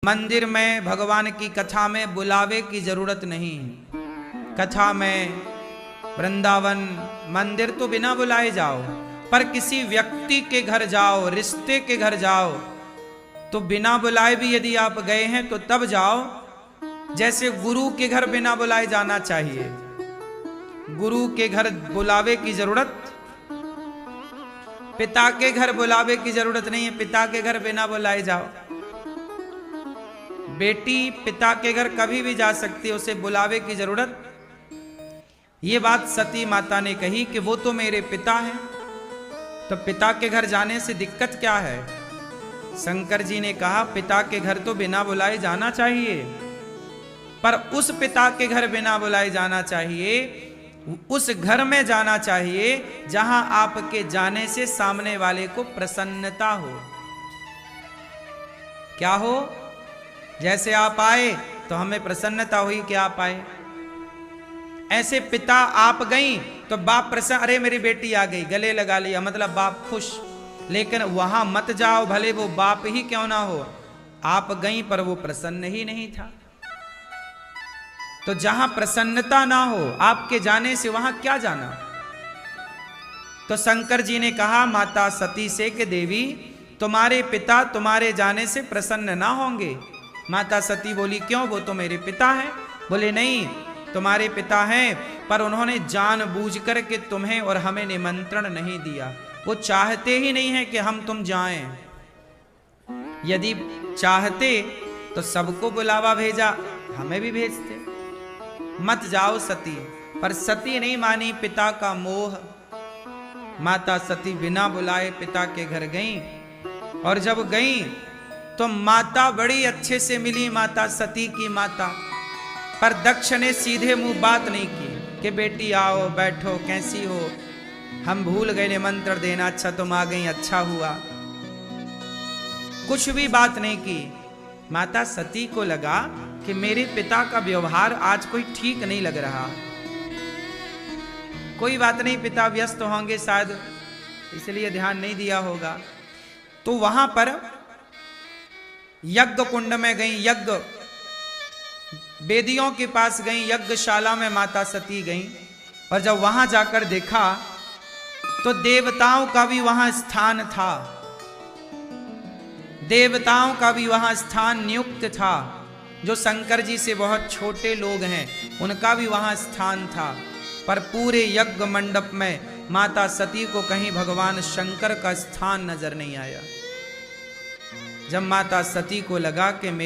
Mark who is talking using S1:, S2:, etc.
S1: मंदिर में भगवान की कथा में बुलावे की जरूरत नहीं। कथा में वृंदावन मंदिर तो बिना बुलाए जाओ, पर किसी व्यक्ति के घर जाओ, रिश्ते के घर जाओ, तो बिना बुलाए भी यदि आप गए हैं तो तब जाओ। जैसे गुरु के घर बिना बुलाए जाना चाहिए। गुरु के घर बुलावे की जरूरत, पिता के घर बुलावे की जरूरत नहीं है। पिता के घर बिना बुलाए जाओ। बेटी पिता के घर कभी भी जा सकती है, उसे बुलावे की जरूरत। ये बात सती माता ने कही कि वो तो मेरे पिता हैं, तो पिता के घर जाने से दिक्कत क्या है। शंकर जी ने कहा पिता के घर तो बिना बुलाए जाना चाहिए, पर उस पिता के घर बिना बुलाए जाना चाहिए, उस घर में जाना चाहिए जहां आपके जाने से सामने वाले को प्रसन्नता हो। क्या हो? जैसे आप आए तो हमें प्रसन्नता हुई कि आप आए। ऐसे पिता आप गई तो बाप प्रसन्न, अरे मेरी बेटी आ गई, गले लगा लिया, मतलब बाप खुश। लेकिन वहां मत जाओ, भले वो बाप ही क्यों ना हो, आप गई पर वो प्रसन्न ही नहीं था। तो जहां प्रसन्नता ना हो आपके जाने से, वहां क्या जाना। तो शंकर जी ने कहा माता सती से कि देवी तुम्हारे पिता तुम्हारे जाने से प्रसन्न ना होंगे। माता सती बोली क्यों? वो तो मेरे पिता हैं। बोले नहीं, तुम्हारे पिता हैं, पर उन्होंने जानबूझकर के तुम्हें और हमें निमंत्रण नहीं दिया। वो चाहते ही नहीं है कि हम तुम जाएं। यदि चाहते तो सबको बुलावा भेजा, हमें भी भेजते। मत जाओ सती। पर सती नहीं मानी, पिता का मोह। माता सती बिना बुलाए पिता के घर गईं, और जब गईं तो माता बड़ी अच्छे से मिली, माता सती की माता। पर दक्ष ने सीधे मुंह बात नहीं की कि बेटी आओ बैठो, कैसी हो, हम भूल गए निमंत्रण देना, अच्छा तुम आ गई, अच्छा हुआ। कुछ भी बात नहीं की। माता सती को लगा कि मेरे पिता का व्यवहार आज कोई ठीक नहीं लग रहा। कोई बात नहीं, पिता व्यस्त होंगे शायद, इसलिए ध्यान नहीं दिया होगा। तो वहां पर यज्ञ कुंड में गई, यज्ञ वेदियों के पास गई, यज्ञशाला में माता सती गई। और जब वहां जाकर देखा तो देवताओं का भी वहां स्थान था, देवताओं का भी वहां स्थान नियुक्त था। जो शंकर जी से बहुत छोटे लोग हैं उनका भी वहां स्थान था। पर पूरे यज्ञ मंडप में माता सती को कहीं भगवान शंकर का स्थान नजर नहीं आया। जब माता सती को लगा कि मेरे